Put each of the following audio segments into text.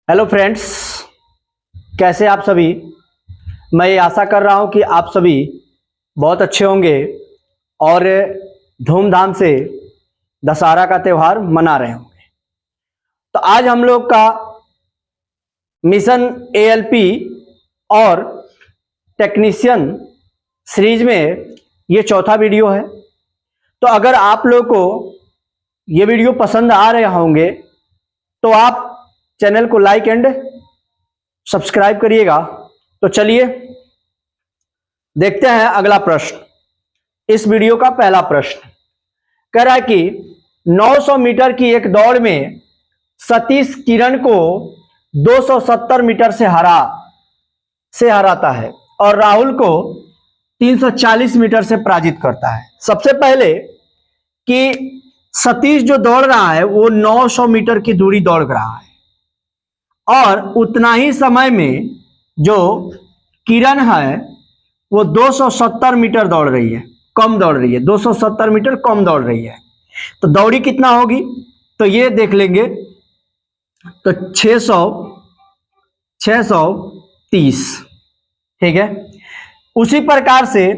Hello friends, कैसे आप सभी। मैं ये आशा कर रहा हूँ कि आप सभी बहुत अच्छे होंगे और धूमधाम से दशहरा का त्यौहार मना रहे होंगे। तो आज हम लोग का मिशन एएलपी और टेक्नीशियन सीरीज में ये चौथा वीडियो है। तो अगर आप लोग को ये वीडियो पसंद आ रहे होंगे तो आप चैनल को लाइक एंड सब्सक्राइब करिएगा। तो चलिए देखते हैं अगला प्रश्न। इस वीडियो का पहला प्रश्न कह रहा है कि 900 मीटर की एक दौड़ में सतीश किरण को 270 मीटर से हराता है और राहुल को 340 मीटर से पराजित करता है। सबसे पहले कि सतीश जो दौड़ रहा है वो 900 मीटर की दूरी दौड़ रहा है और उतना ही समय में जो किरण है वो 270 मीटर दौड़ रही है, कम दौड़ रही है, 270 मीटर कम दौड़ रही है। तो दौड़ी कितना होगी तो ये देख लेंगे। तो 630, ठीक है। उसी प्रकार से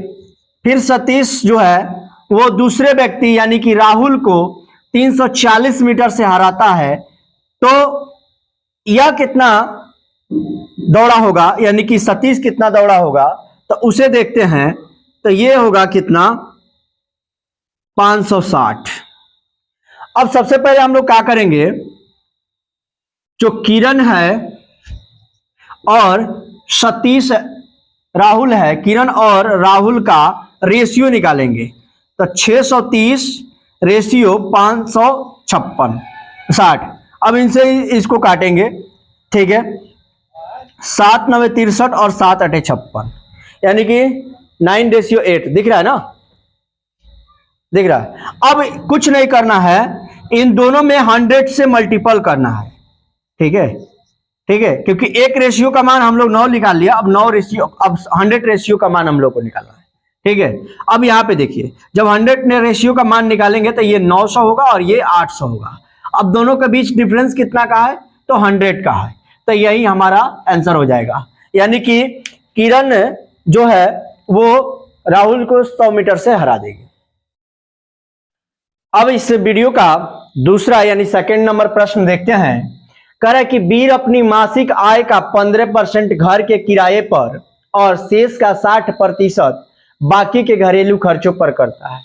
फिर सतीश जो है वो दूसरे व्यक्ति यानी कि राहुल को 340 मीटर से हराता है। तो यह कितना दौड़ा होगा यानी कि सतीश कितना दौड़ा होगा तो उसे देखते हैं। तो ये होगा कितना 560। अब सबसे पहले हम लोग क्या करेंगे, जो किरण है और सतीश राहुल है, किरण और राहुल का रेशियो निकालेंगे। तो 630 रेशियो 556 60। अब इनसे इसको काटेंगे, ठीक है। 7 9 63 और 7 8 56 यानी कि 9:8 दिख रहा है ना, दिख रहा है। अब कुछ नहीं करना है, इन दोनों में 100 से मल्टीपल करना है, ठीक है, ठीक है। क्योंकि एक रेशियो का मान हम लोग 9 निकाल लिया, अब 100 रेशियो का मान हम लोग को निकालना है, ठीक है। अब यहां पे देखिए, जब 100 रेशियो का मान निकालेंगे तो ये 900 होगा और ये 800 होगा। अब दोनों के बीच डिफरेंस कितना का है तो 100 का है। तो यही हमारा आंसर हो जाएगा, यानी कि किरण जो है वो राहुल को 100 मीटर से हरा देगी। अब इस वीडियो का दूसरा यानी सेकंड नंबर प्रश्न देखते हैं। कह रहा है कि वीर अपनी मासिक आय का 15% घर के किराए पर और शेष का 60% बाकी के घरेलू खर्चों पर करता है।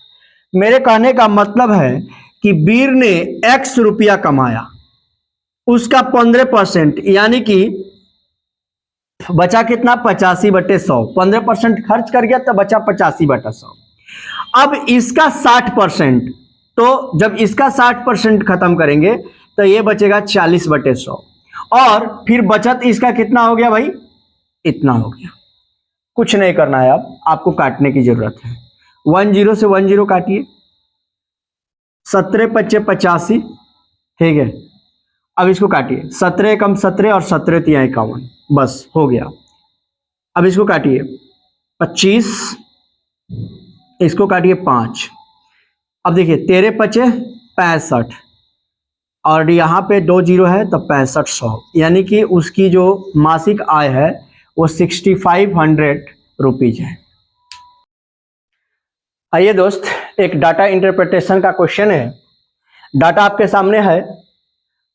मेरे कहने का मतलब है कि वीर ने x रुपया कमाया, उसका 15% यानी कि बचा कितना 85/100। 15% खर्च कर गया तो बचा 85/100। अब इसका 60%, तो जब इसका 60% खत्म करेंगे तो ये बचेगा 40/100 और फिर बचत इसका कितना हो गया भाई, इतना हो गया। कुछ नहीं करना है, अब आपको काटने की जरूरत है। 10 से 10 काटिए, 17 × 5 = 85, ठीक है। अब इसको काटिए, 17 कम 17 और 17 × 3 = 51, बस हो गया। अब इसको काटिए 25, इसको काटिए 5। अब देखिए 13 × 5 = 65 और यहाँ पे 2 0 है तो 6500, यानी कि उसकी जो मासिक आय है वो 6500 रुपीज है। आइए दोस्त, एक डाटा इंटरप्रिटेशन का क्वेश्चन है। डाटा आपके सामने है,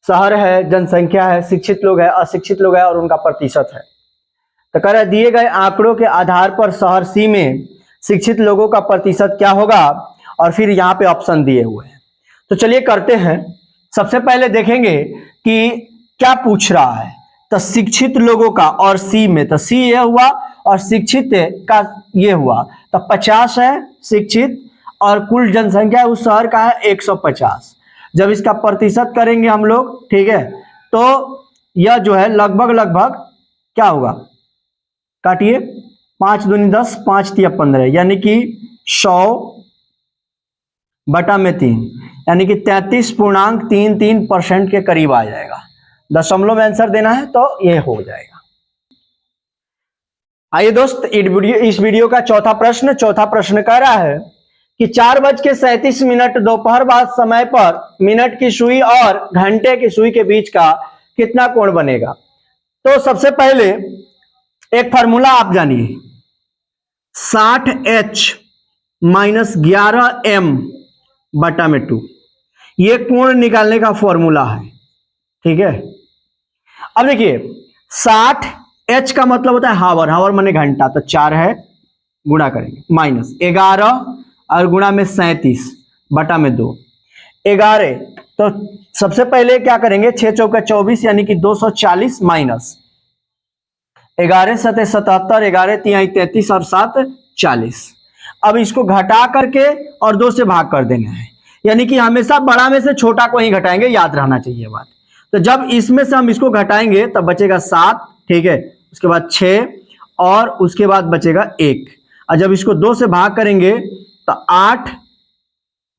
शहर है, जनसंख्या है, शिक्षित लोग है, अशिक्षित लोग है और उनका प्रतिशत है। तो कह रहा है दिए गए आंकड़ों के आधार पर शहर सी में शिक्षित लोगों का प्रतिशत क्या होगा, और फिर यहाँ पे ऑप्शन दिए हुए हैं। तो चलिए करते हैं। सबसे पहले देखेंगे कि क्या पूछ रहा है। तो शिक्षित लोगों का और सी में, तो सी ये हुआ और शिक्षित का ये हुआ। तो 50 है शिक्षित और कुल जनसंख्या उस शहर का है 150। जब इसका प्रतिशत करेंगे हम लोग, ठीक है, तो यह जो है लगभग क्या होगा, काटिए 5 दूनी 10, 5 तिया 15, यानी कि 100/3 यानी कि 33.33% के करीब आ जाएगा। दशमलव में आंसर देना है तो ये हो जाएगा। आइए दोस्त, इस वीडियो का चौथा प्रश्न कह रहा है कि 4:37 दोपहर बाद समय पर मिनट की सुई और घंटे की सुई के बीच का कितना कोण बनेगा। तो सबसे पहले एक फार्मूला आप जानिए, 60H माइनस 11M बटा में 2, ये कोण निकालने का फॉर्मूला है। ठीक है, अब देखिए 60H का मतलब होता है हावर, हावर माने घंटा, तो 4 है, गुणा करेंगे, माइनस 11 और गुणा में 37 बटा में 2, 11। तो सबसे पहले क्या करेंगे, 6 चौका 24 यानी कि 240 माइनस 11 सते 77, 11 तिहाई 33 और 7 40। अब इसको घटा करके और 2 से भाग कर देना है, यानी कि हमेशा बड़ा में से छोटा को ही घटाएंगे, याद रहना चाहिए बात। तो जब इसमें से हम इसको घटाएंगे तब बचेगा 7, ठीक है, उसके बाद 6 और उसके बाद बचेगा 1, और जब इसको 2 से भाग करेंगे तो 8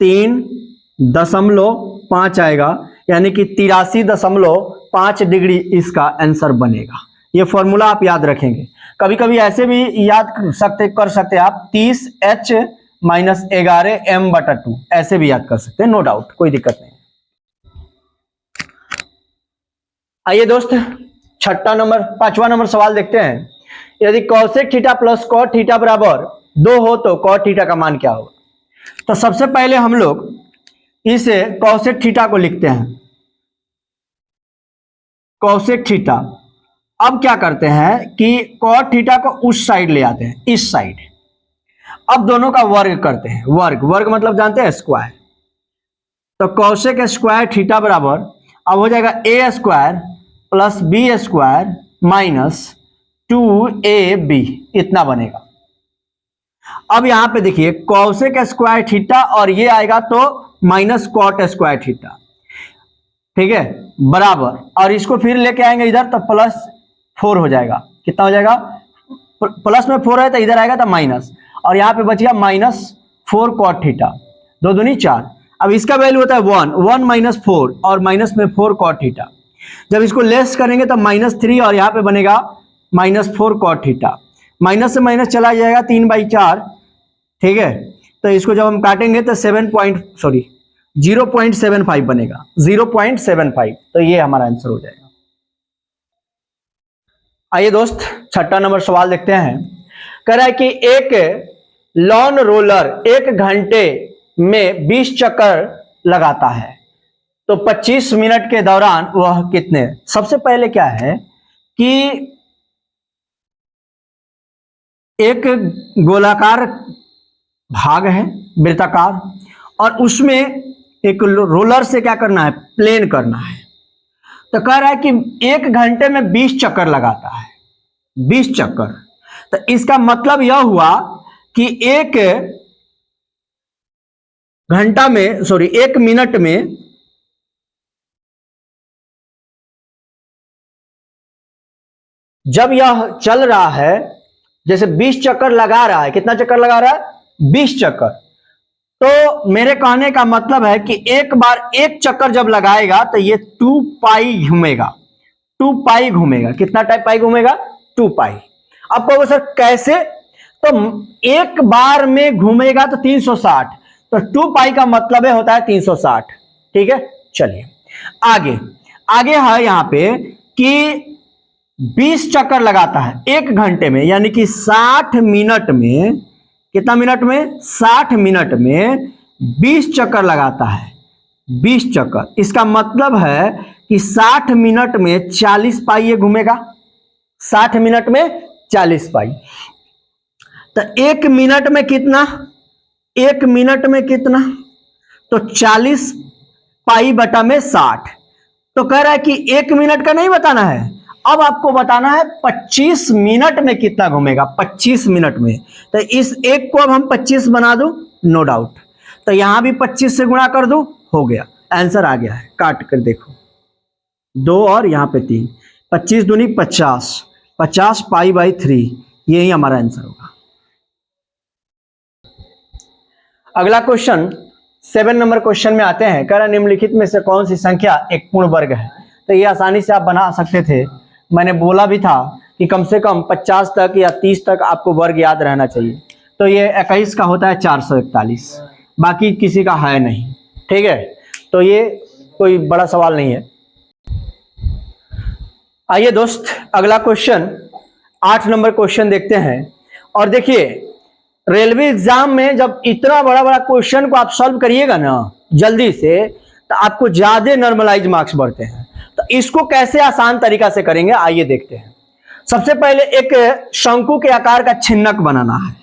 3.5 आएगा, यानी कि 83.5 डिग्री इसका आंसर बनेगा। ये फॉर्मूला आप याद रखेंगे। कभी कभी ऐसे भी याद कर सकते हैं आप, 30H माइनस 11M बटा 2, ऐसे भी याद कर सकते हैं, नो डाउट, कोई दिक्कत नहीं। आइए दोस्त, पांचवा नंबर सवाल देखते हैं। यदि cosec theta plus cot theta बराबर 2 हो तो कॉट थीटा का मान क्या होगा। तो सबसे पहले हम लोग इसे कॉसेक थीटा को लिखते हैं, कॉसेक थीटा। अब क्या करते हैं कि कॉट थीटा को उस साइड ले आते हैं, इस साइड। अब दोनों का वर्ग करते हैं, वर्ग, वर्ग मतलब जानते हैं स्क्वायर। तो कॉसेक स्क्वायर थीटा बराबर अब हो जाएगा A square plus B square minus 2ab, इतना बनेगा। अब यहां पे देखिए कॉसेक स्क्वायर थीटा और ये आएगा तो माइनस कॉट स्क्वायर थीटा, ठीक है, बराबर, और इसको फिर लेके आएंगे इधर तो प्लस 4 हो जाएगा। कितना हो जाएगा, प्लस में 4 है तो इधर आएगा तो माइनस, और यहाँ पे बचिएगा -4 कॉट थीटा, 2 दूनी 4। अब इसका वैल्यू होता है 1 माइनस 4 और माइनस में 4 कॉट थीटा। जब इसको लेस करेंगे तो -3 और यहाँ पे बनेगा -4 कॉट थीटा। माइनस से माइनस चला जाएगा 3/4, ठीक है। तो इसको जब हम काटेंगे तो 0.75 बनेगा, 0.75। तो ये हमारा आंसर हो जाएगा। आइए दोस्त, छठा नंबर सवाल देखते हैं। कह रहा है कि एक लॉन रोलर 1 घंटे में 20 चक्कर लगाता है, तो 25 मिनट के दौरान वह कितने। सबसे पहले क्या है कि एक गोलाकार भाग है, वृत्ताकार, और उसमें एक रोलर से क्या करना है, प्लेन करना है। तो कह रहा है कि 1 घंटे में 20 चक्कर लगाता है, 20 चक्कर। तो इसका मतलब यह हुआ कि 1 मिनट में जब यह चल रहा है, जैसे 20 चक्कर लगा रहा है, कितना चक्कर लगा रहा है, 20 चक्कर। तो मेरे कहने का मतलब है कि एक बार 1 चक्कर जब लगाएगा तो ये 2 पाई घूमेगा, 2 पाई घूमेगा। कितना टाइप पाई घूमेगा, 2 पाई। अब कहोगे सर कैसे, तो एक बार में घूमेगा तो 360, तो 2 पाई का मतलब है होता है 360, ठीक है। चलिए आगे आगे है यहां पे कि 20 चक्कर लगाता है 1 घंटे में, यानी कि 60 मिनट में, कितना मिनट में, 60 मिनट में 20 चक्कर लगाता है, 20 चक्कर। इसका मतलब है कि 60 मिनट में 40 पाई ये घूमेगा, 60 मिनट में 40 पाई। तो 1 मिनट में कितना, 1 मिनट में कितना, तो 40 पाई बटा में 60। तो कह रहा है कि 1 मिनट का नहीं बताना है, अब आपको बताना है 25 मिनट में कितना घूमेगा, 25 मिनट में। तो इस एक को अब हम 25 बना दूं, नो डाउट, तो यहां भी 25 से गुणा कर दूं, हो गया, आंसर आ गया है। काट कर देखो, 2 और यहां पे 3, 25 दूनी 50, 50 पाई बाई 3, यही हमारा आंसर होगा। अगला क्वेश्चन 7 नंबर क्वेश्चन में आते हैं। कह रहा निम्नलिखित में से कौन सी संख्या एक पूर्ण वर्ग है। तो ये आसानी से आप बना सकते थे, मैंने बोला भी था कि कम से कम 50 तक या 30 तक आपको वर्ग याद रहना चाहिए। तो ये 21 का होता है 441, बाकी किसी का है नहीं, ठीक है। तो ये कोई बड़ा सवाल नहीं है। आइए दोस्त, अगला क्वेश्चन 8 नंबर क्वेश्चन देखते हैं। और देखिए, रेलवे एग्जाम में जब इतना बड़ा बड़ा क्वेश्चन को आप सॉल्व करिएगा ना जल्दी से, तो आपको ज्यादा नॉर्मलाइज मार्क्स बढ़ते हैं। तो इसको कैसे आसान तरीका से करेंगे, आइए देखते हैं। सबसे पहले एक शंकु के आकार का छिन्नक बनाना है,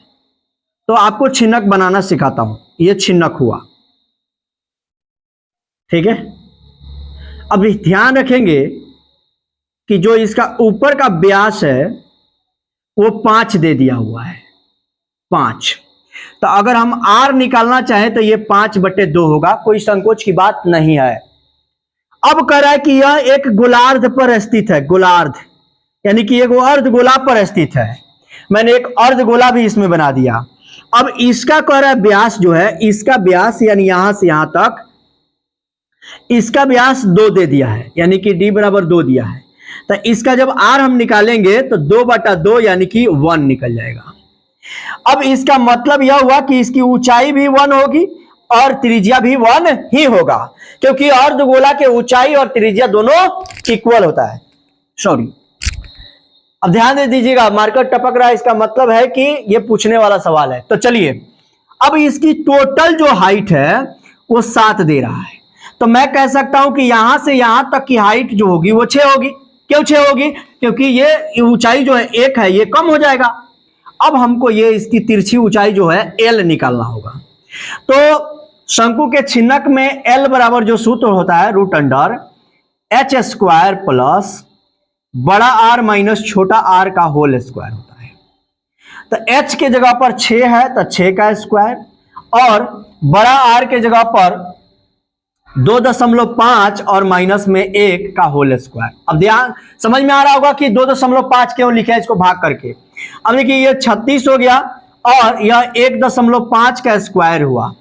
तो आपको छिन्नक बनाना सिखाता हूं। यह छिन्नक हुआ, ठीक है। अब ध्यान रखेंगे कि जो इसका ऊपर का व्यास है वो 5 दे दिया हुआ है, 5। तो अगर हम r निकालना चाहें तो ये 5/2 होगा, कोई संकोच की बात नहीं है। अब कह रहा है कि यह एक गोलार्ध पर स्थित है, गोलार्ध यानी कि एक अर्धगोला पर स्थित है। मैंने एक अर्धगोला भी इसमें बना दिया। अब इसका कह रहा है व्यास जो है, इसका व्यास यानी यहां से यहां तक इसका व्यास 2 दे दिया है, यानी कि d बराबर 2 दिया है। तो इसका जब r हम निकालेंगे तो 2/2 यानी कि 1 निकल जाएगा। अब इसका मतलब यह हुआ कि इसकी ऊंचाई भी 1 होगी और त्रिज्या भी 1 ही होगा, क्योंकि अर्धगोला के ऊंचाई और त्रिज्या दोनों इक्वल होता है। सॉरी, अब ध्यान दे दीजिएगा, मार्कर टपक रहा है, इसका मतलब है कि यह पूछने वाला सवाल है। तो चलिए, अब इसकी टोटल जो हाइट है वो 7 दे रहा है। तो मैं कह सकता हूं कि यहां से यहां तक की हाइट जो होगी वो 6 होगी। क्यों 6 होगी? क्योंकि ये ऊंचाई जो है 1 है, ये कम हो जाएगा। अब हमको ये इसकी तिरछी ऊंचाई जो है L निकालना होगा। तो शंकु के छिन्नक में L बराबर जो सूत्र होता है √h² प्लस बड़ा R माइनस छोटा r का होल स्क्वायर होता है। तो h के जगह पर 6 है तो 6 का स्क्वायर, और बड़ा R के जगह पर 2.5 और माइनस में 1 का होल स्क्वायर। अब ध्यान समझ में आ रहा होगा कि 2.5 क्यों लिखे है इसको भाग करके। अब देखिए, ये 36 हो गया और यह 1.5 का स्क्वायर हुआ,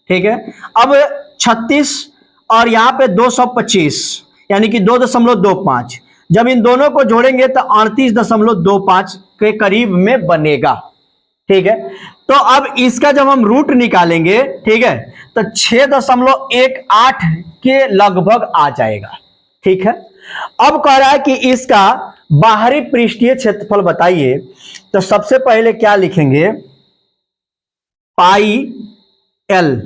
ठीक है। अब 36 और यहां पे 225 यानी कि 2.25, जब इन दोनों को जोड़ेंगे तो 38.25 के करीब में बनेगा, ठीक है। तो अब इसका जब हम रूट निकालेंगे, ठीक है, तो 6.18 के लगभग आ जाएगा, ठीक है। अब कह रहा है कि इसका बाहरी पृष्ठीय क्षेत्रफल बताइए। तो सबसे पहले क्या लिखेंगे, पाई L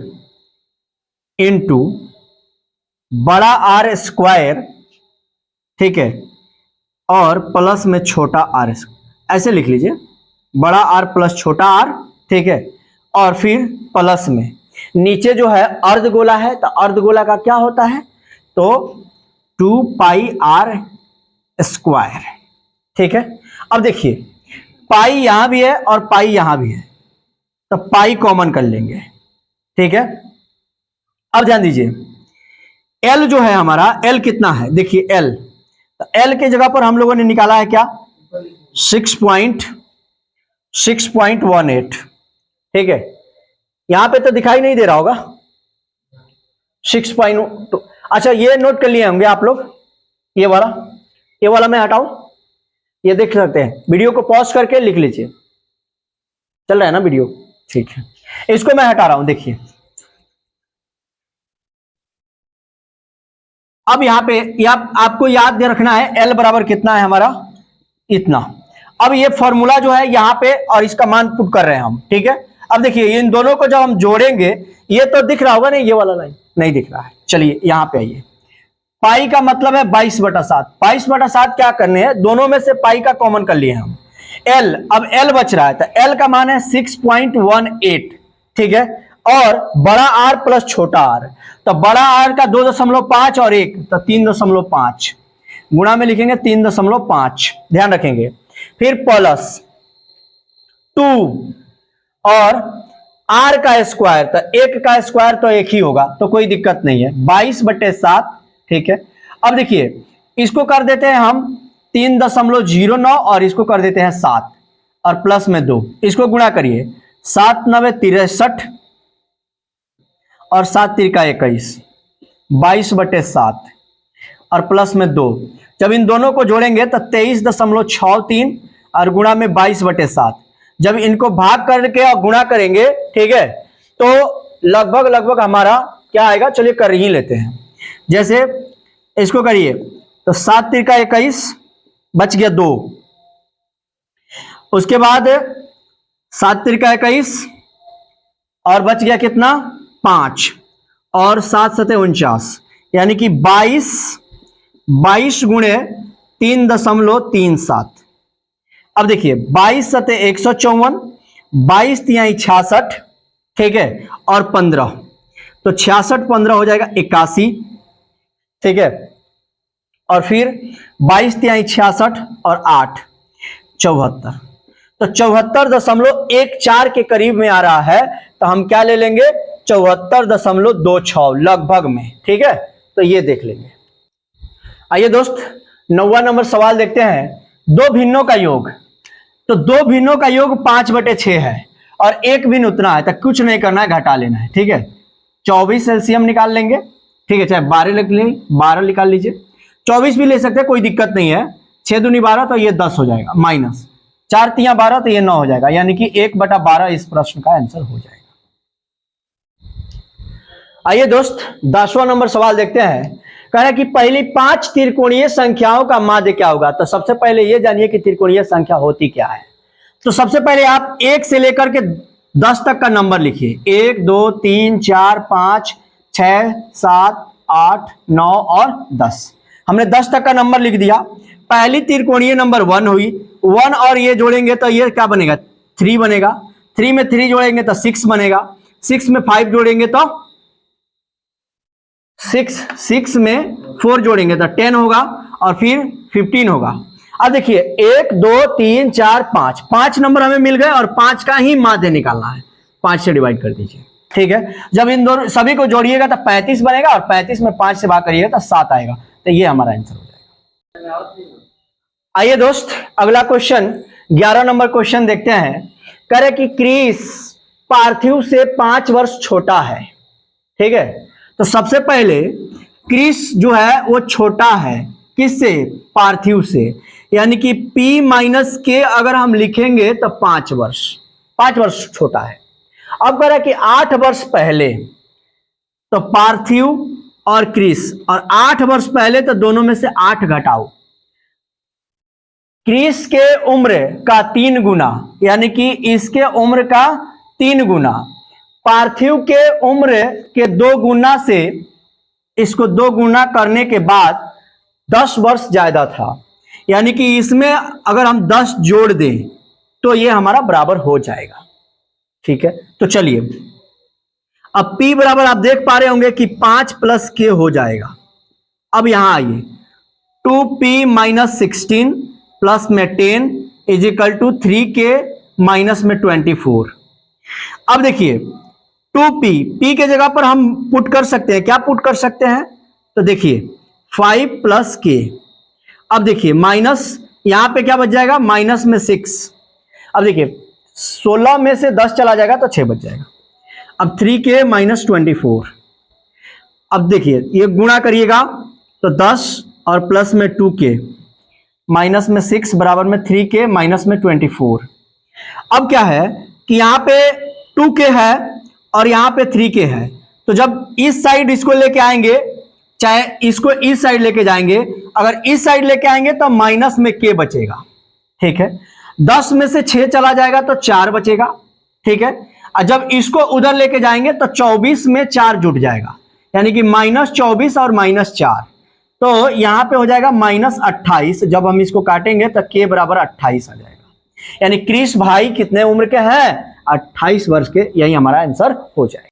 इंटू बड़ा R स्क्वायर, ठीक है, और प्लस में छोटा r, ऐसे लिख लीजिए, बड़ा R प्लस छोटा r, ठीक है, और फिर प्लस में नीचे जो है अर्धगोला है, तो अर्धगोला का क्या होता है, तो 2πr स्क्वायर, ठीक है। अब देखिए, पाई यहां भी है और पाई यहां भी है, तो पाई कॉमन कर लेंगे, ठीक है। अब ध्यान दीजिए, L जो है हमारा, L कितना है, देखिए L, तो L के जगह पर हम लोगों ने निकाला है क्या, 6.18, ठीक है। यहां पे तो दिखाई नहीं दे रहा होगा 6.2। अच्छा, ये नोट कर लिए होंगे आप लोग, ये वाला मैं हटाऊं, ये देख सकते हैं, वीडियो को पॉज करके लिख लीजिए, चल रहा है ना वीडियो, ठीक है। इसको मैं हटा रहा हूं, देखिए। अब यहां पे आपको याद रखना है L बराबर कितना है हमारा, इतना। अब ये फॉर्मूला जो है यहां पे, और इसका मान पुट कर रहे हैं हम, ठीक है। अब देखिए, इन दोनों को जब हम जोड़ेंगे, ये तो दिख रहा होगा नहीं, ये वाला लाइन नहीं दिख रहा है। चलिए यहां पे आइए, पाई का मतलब है 22/7। 22/7 क्या करने हैं, दोनों में से पाई का कॉमन कर लिए हम। L, अब L बच रहा है, तो L का मान है 6.18, ठीक है, और बड़ा R प्लस छोटा R, तो बड़ा R का 2.5 और 1, तो 3.5, गुणा में लिखेंगे 3.5, ध्यान रखेंगे। फिर प्लस 2 और R का स्क्वायर, तो 1 का स्क्वायर तो 1 ही होगा, तो कोई दिक्कत नहीं है, 22/7, ठीक है। अब देखिए, इसको कर देते हैं हम 3.09 और इसको कर देते हैं 7 और प्लस में 2, इसको गुणा करिए, 7 9 63 और 7 3 21, 22/7 और प्लस में 2, जब इन दोनों को जोड़ेंगे तो 23.63 और गुणा में 22/7, जब इनको भाग करके और गुणा करेंगे, ठीक है, तो लगभग हमारा क्या आएगा, चलिए कर ही लेते हैं। जैसे इसको करिए तो 7 3 21 बच गया 2। उसके बाद 7 त्रिका 21 और बच गया कितना 5 और 7 सते 49, यानी कि 22 गुणे 3.37। अब देखिए 22 सते 154, 22 तिहाई 66, ठीक है, और 15, तो 66 15 हो जाएगा 81, ठीक है, और फिर 22 तिहाई 66 और 8 74, तो 74.14 के करीब में आ रहा है, तो हम क्या ले लेंगे 74.26 लगभग में, ठीक है, तो ये देख लेंगे। आइए दोस्त 9वां नंबर सवाल देखते हैं। दो भिन्नों का योग, तो दो भिन्नों का योग 5/6 है और एक भिन्न उतना है, तो कुछ नहीं करना है, घटा लेना है, ठीक है। 24 एलसीएम निकाल लेंगे, ठीक है, चाहे 12 लिख लें, 12 निकाल लीजिए, 24 भी ले सकते हैं, कोई दिक्कत नहीं है। 6 दूनी 12, तो ये 10 हो जाएगा, माइनस 4 तिया 12, तो ये 9 हो जाएगा, यानी कि 1/12 इस प्रश्न का आंसर हो जाएगा। आइए दोस्त 10वां नंबर सवाल देखते हैं। कह रहा है कि पहली 5 त्रिकोणीय संख्याओं का माध्य क्या होगा। तो सबसे पहले ये जानिए कि त्रिकोणीय संख्या होती क्या है। तो सबसे पहले आप 1 से लेकर के 10 तक का नंबर लिखिए, 1 2 3 4 5 6 7 8 9 और 10। हमने 10 तक का नंबर लिख दिया। पहली त्रिकोणीय नंबर 1 हुई, 1 और ये जोड़ेंगे तो ये क्या बनेगा 3 बनेगा, 3 में 3 जोड़ेंगे तो 6 बनेगा, 6 में 5 जोड़ेंगे तो 6 में 4 जोड़ेंगे तो 10 होगा और फिर 15 होगा। अब देखिए 1 2 3 4 5, 5 नंबर हमें मिल गए और 5 का ही माध्य निकालना है, 5 से डिवाइड कर दीजिए, ठीक है। जब इन दोनों सभी को जोड़िएगा तो 35 बनेगा और 35 में 5 से भाग करिएगा तो 7 आएगा, तो ये हमारा आंसर हो जाएगा। आइए दोस्त अगला क्वेश्चन 11 नंबर क्वेश्चन देखते हैं। कह रहे कि क्रिस पार्थिव से 5 वर्ष छोटा है, ठीक है। तो सबसे पहले क्रिस जो है वो छोटा है किससे, पार्थिव से, यानी कि P माइनस के अगर हम लिखेंगे तो 5 वर्ष छोटा है। अब कह रहा है कि 8 वर्ष पहले, तो पार्थिव और क्रिस, और 8 वर्ष पहले तो दोनों में से 8 घटाओ, क्रिस के उम्र का 3 गुना, यानी कि इसके उम्र का 3 गुना, पार्थिव के उम्र के 2 गुना से इसको 2 गुना करने के बाद 10 वर्ष ज्यादा था, यानी कि इसमें अगर हम 10 जोड़ दें तो ये हमारा बराबर हो जाएगा, ठीक है। तो चलिए अब P बराबर आप देख पा रहे होंगे कि 5 प्लस के हो जाएगा। अब यहां आइए 2P माइनस 16 प्लस में 10 is equal to 3K minus में 24। अब देखिए 2P, P के जगह पर हम पुट कर सकते हैं, क्या पुट कर सकते हैं, तो देखिए 5 प्लस के, अब देखिए माइनस यहां पे क्या बच जाएगा माइनस में 6, अब देखिए 16 में से 10 चला जाएगा तो 6 बच जाएगा। अब 3K माइनस 24, अब देखिए ये गुणा करिएगा तो 10 और प्लस में 2K माइनस में 6 बराबर में 3K माइनस में 24। अब क्या है कि यहां पे 2K है और यहां पे 3K है, तो जब इस साइड इसको लेके आएंगे, चाहे इसको इस साइड लेके जाएंगे, अगर इस साइड लेके आएंगे तो माइनस में K बचेगा, ठीक है। 10 में से 6 चला जाएगा तो 4 बचेगा, ठीक है। और जब इसको उधर लेके जाएंगे तो 24 में 4 जुट जाएगा, यानी कि -24 और -4, तो यहां पे हो जाएगा -28। जब हम इसको काटेंगे तो K बराबर 28 आ जाएगा, यानी क्रिस भाई कितने उम्र के हैं 28 वर्ष के, यही हमारा आंसर हो जाएगा।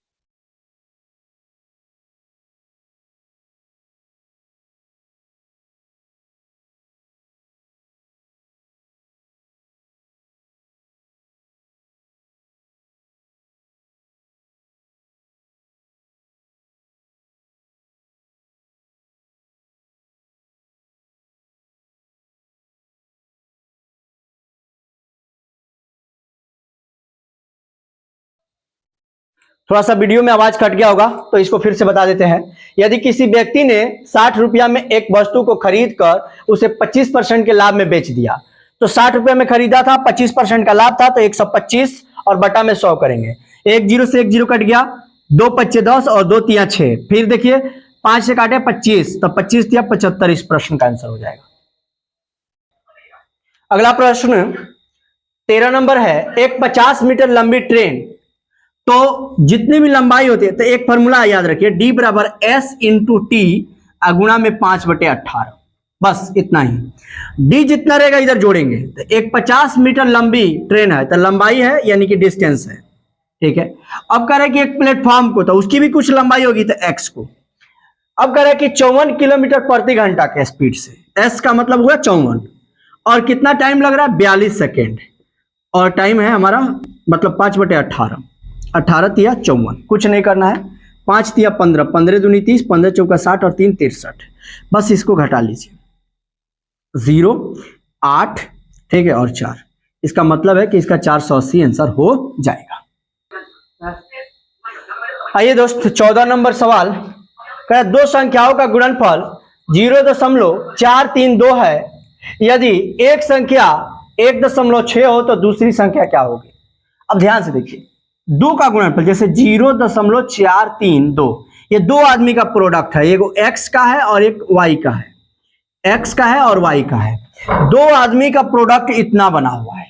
थोड़ा सा वीडियो में आवाज कट गया होगा तो इसको फिर से बता देते हैं। यदि किसी व्यक्ति ने 60 रुपया में एक वस्तु को खरीद कर उसे 25% के लाभ में बेच दिया, तो 60 रुपया में खरीदा था, 25% का लाभ था, तो 125 और बटा में 100 करेंगे। 1 0 से 1 0 कट गया, 2 5 10 और 2 3 6, फिर देखिए 5 से काटे 25, तो 25 3 75 इस प्रश्न का आंसर हो जाएगा। अगला प्रश्न 13 नंबर है, एक 50 मीटर लंबी ट्रेन, तो जितनी भी लंबाई होती है तो एक फॉर्मूला याद रखिए, डी बराबर एस इंटू टी गुणा में 5/18, बस इतना ही। डी जितना रहेगा इधर जोड़ेंगे, तो एक 50 मीटर लंबी ट्रेन है तो लंबाई है यानी कि डिस्टेंस है, ठीक है। अब कह रहे कि एक प्लेटफॉर्म को, तो उसकी भी कुछ लंबाई होगी तो एक्स को। अब कह रहे कि 54 किलोमीटर प्रति घंटा के स्पीड से, एस का मतलब हुआ 54, और कितना टाइम लग रहा है 42 सेकेंड, और टाइम है हमारा मतलब 5/18, 18 तिया 54, कुछ नहीं करना है, 5 तिया 15, 15 दूनी 30, 15 चौका 60 और 3 63, बस इसको घटा लीजिए, 0 8, ठीक है, और 4, इसका मतलब है कि इसका 480 आंसर हो जाएगा। आइए दोस्त 14 नंबर सवाल, कह दो संख्याओं का गुणनफल 0.432 है, यदि एक संख्या 1.6 हो तो दूसरी संख्या क्या होगी। अब ध्यान से देखिए, दो का गुणनफल जैसे 0.432, ये दो आदमी का प्रोडक्ट है, एक एक्स का है और एक वाई का है, एक्स का है और वाई का है, दो आदमी का प्रोडक्ट इतना बना हुआ है।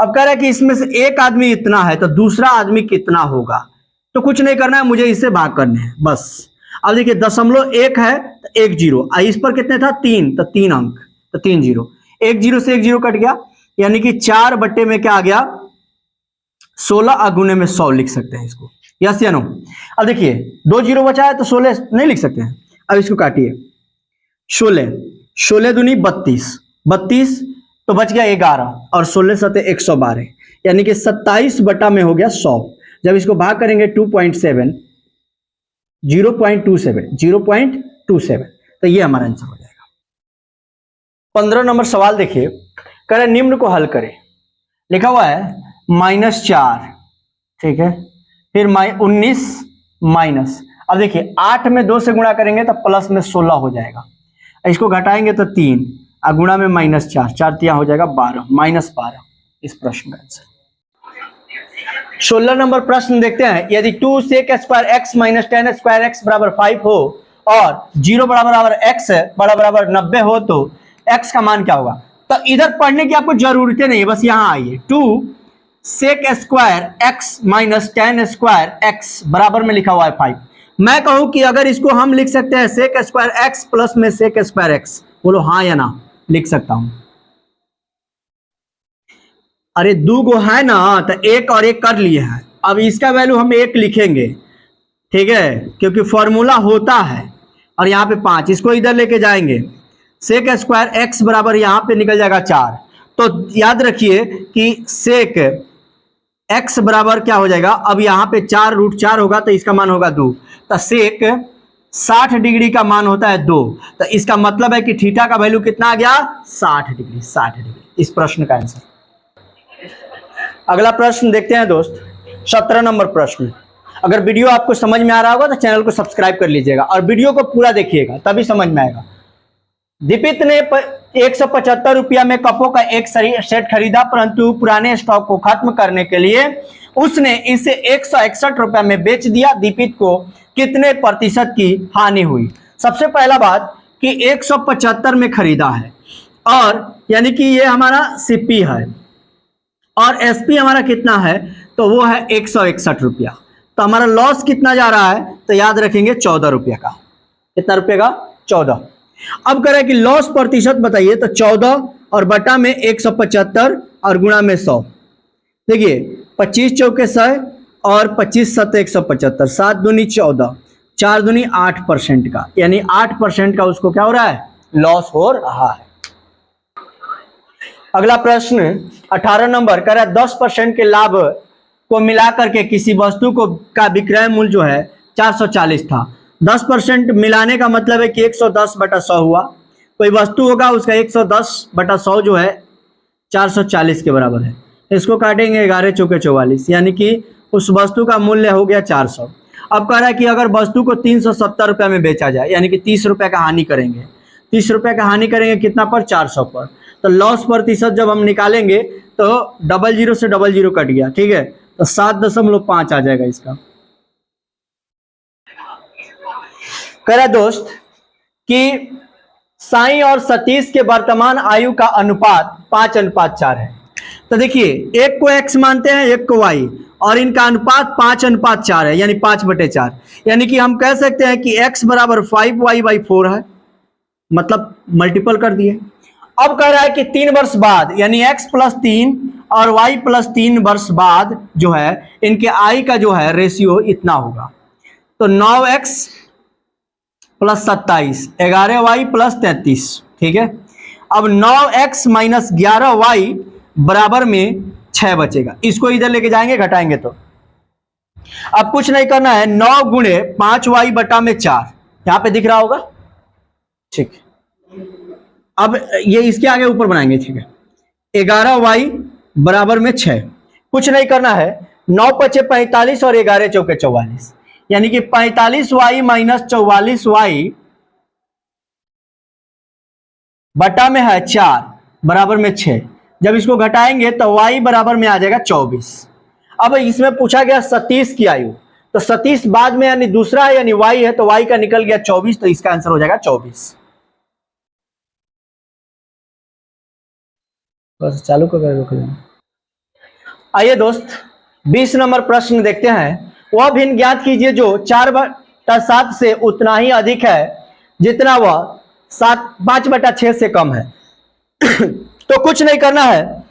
अब कह रहा है कि इसमें से एक आदमी इतना है तो दूसरा आदमी कितना होगा, तो कुछ नहीं करना है, मुझे इससे भाग करने हैं बस। अब देखिए 0.1 है तो 1 जीरो, इस पर कितने था 3, तो 3 अंक, तो 3 जीरो, 1 जीरो से 1 जीरो कट गया, यानी कि 4 बट्टे में क्या आ गया 16, गुने में 100 लिख सकते हैं इसको, यस या नो। अब देखिए 2 जीरो बचा है तो 16 नहीं लिख सकते हैं, अब इसको काटिए, 16, 16 दूनी 32, 32 तो बच गया 11, और 16 सते 112, यानी कि 27 बटा में हो गया 100। जब इसको भाग करेंगे 0.27, तो ये हमारा आंसर हो जाएगा। 15 नंबर सवाल देखिए, कह रहे निम्न को हल करें, लिखा हुआ है -4, ठीक है, फिर 19 माइनस, अब देखिए 8 में 2 से गुणा करेंगे तो प्लस में 16 हो जाएगा, इसको घटाएंगे तो 3, गुणा में -4, 4 तिया हो जाएगा 12, -12 इस प्रश्न का आंसर। 16 नंबर प्रश्न देखते हैं, यदि 2 sec square x minus 10 square x बराबर 5 हो और 0 बराबर x बराबर 90 हो तो x का मान क्या होगा। तो इधर पढ़ने की आपको जरूरत नहीं है, बस यहां आइए, 2 sec square x minus 10 square x बराबर में लिखा हुआ है 5। मैं कहूं कि अगर इसको हम लिख सकते हैं sec स्क्वायर x प्लस में sec स्क्वायर x, बोलो हाँ या ना, लिख सकता हूं। अरे दो गो है ना, तो एक और एक कर लिए हैं, अब इसका वैल्यू हम 1 लिखेंगे, ठीक है, क्योंकि फॉर्मूला होता है, और यहाँ पे 5, इसको इधर लेके जाएंगे, सेक स्क्वायर x बराबर यहाँ पे निकल जाएगा 4, तो याद रखिए कि सेक x बराबर क्या हो जाएगा, अब यहाँ पे 4√4 होगा तो इसका मान होगा 2, तो सेक 60 डिग्री का मान होता है 2, तो इसका मतलब है कि थीटा का वैल्यू कितना आ गया 60 डिग्री, 60 डिग्री इस प्रश्न का आंसर। अगला प्रश्न देखते हैं दोस्त, 17 नंबर प्रश्न। अगर वीडियो आपको समझ में आ रहा होगा तो चैनल को सब्सक्राइब कर लीजिएगा और वीडियो को पूरा देखिएगा तभी समझ में आएगा। दीपित ने 175 रुपया में कपों का एक सेट खरीदा, परंतु पुराने स्टॉक को खत्म करने के लिए उसने इसे 161 रुपया में बेच दिया। दीपित को कितने प्रतिशत की हानि हुई। सबसे पहला बात कि 175 में खरीदा है, और यानी कि ये हमारा सीपी है और एसपी हमारा कितना है, तो वो है 161 रुपया, तो हमारा लॉस कितना जा रहा है, तो याद रखेंगे 14 रुपये का। कितना रुपये का 14। अब करें कि लॉस प्रतिशत बताइए, तो 14 और बटा में 175 और गुणा में 100। देखिए 25 चौके 100 और 25 सत्ते 175, 7 दूनी 14, 4 दूनी 8% का, यानी 8% का उसको क्या हो रहा है, लॉस हो रहा है। अगला प्रश्न 18 नंबर कह रहा है 10% के लाभ को मिलाकर के किसी वस्तु को का विक्रय मूल्य जो है 440 था। 10% मिलाने का मतलब है कि 110/100 हुआ। कोई वस्तु होगा उसका 110/100 जो है 440 के बराबर है। इसको काटेंगे 11 चौके 44, यानी कि उस वस्तु का मूल्य हो गया 400। अब कह रहा है कि अगर वस्तु को 370 रुपये में बेचा जाए, यानी कि 30 रुपये का हानि करेंगे, 30 रुपये का हानि करेंगे कितना पर, 400 पर। तो लॉस प्रतिशत जब हम निकालेंगे तो 00 से 00 कट गया, ठीक है, तो 7.5 आ जाएगा इसका। कह रहा दोस्त कि साई और सतीश के वर्तमान आयु का अनुपात 5:4 है। तो देखिए, एक को x मानते हैं, एक को y, और इनका अनुपात 5:4 है, यानी 5/4। यानी कि हम कह सकते हैं कि x बराबर 5y/4 है, मतलब मल्टीपल कर दिए। अब कह रहा है कि 3 वर्ष बाद, यानी x + 3 और y + 3 वर्ष बाद जो है इनके i का जो है रेशियो इतना होगा। तो 9x + 27, 11y + 33, ठीक है। अब 9x - 11y बराबर में 6 बचेगा। इसको इधर लेके जाएंगे, घटाएंगे तो अब कुछ नहीं करना है, 9 × 5y/4 यहां पे दिख रहा होगा, ठीक। अब ये इसके आगे ऊपर बनाएंगे, ठीक है। 11y बराबर में 6, कुछ नहीं करना है, 9 × 5 = 45 और 11 × 4 = 44, यानी कि 45y - 44y बटा में है 4 बराबर में 6। जब इसको घटाएंगे तो y बराबर में आ जाएगा 24। अब इसमें पूछा गया सतीश की आयु, तो सतीश बाद में यानी दूसरा है, यानी y है, तो y का निकल गया 24, तो इसका आंसर हो जाएगा 24। बस चालू कर। आइए दोस्त, 20 नंबर प्रश्न देखते हैं। वह भिन्न ज्ञात कीजिए जो 4/7 से उतना ही अधिक है जितना वह 5/6 से कम है। तो कुछ नहीं करना है,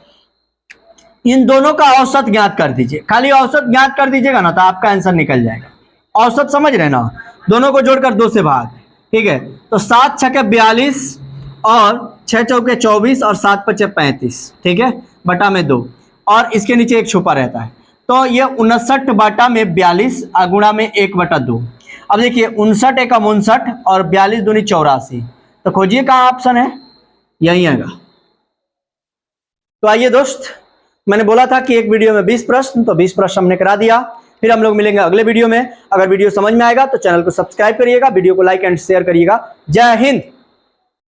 इन दोनों का औसत ज्ञात कर दीजिए। खाली औसत ज्ञात कर दीजिएगा ना तो आपका आंसर निकल जाएगा। औसत समझ रहे ना, दोनों को जोड़कर 2 से भाग, ठीक है। तो 7 × 6 = 42 और 6 × 4 = 24 और 7 × 5 = 35, ठीक है, बटा में 2, और इसके नीचे एक छुपा रहता है। तो ये 59/42 गुणा में 1/2। अब देखिए 59 × 1 = 59 और 42 दूनी 84। तो खोजिए कहाँ ऑप्शन है, यही आएगा। तो आइए दोस्त, मैंने बोला था कि एक वीडियो में 20 प्रश्न, तो 20 प्रश्न हमने करा दिया। फिर हम लोग मिलेंगे अगले वीडियो में। अगर वीडियो समझ में आएगा तो चैनल को सब्सक्राइब करिएगा, वीडियो को लाइक एंड शेयर करिएगा। जय हिंद।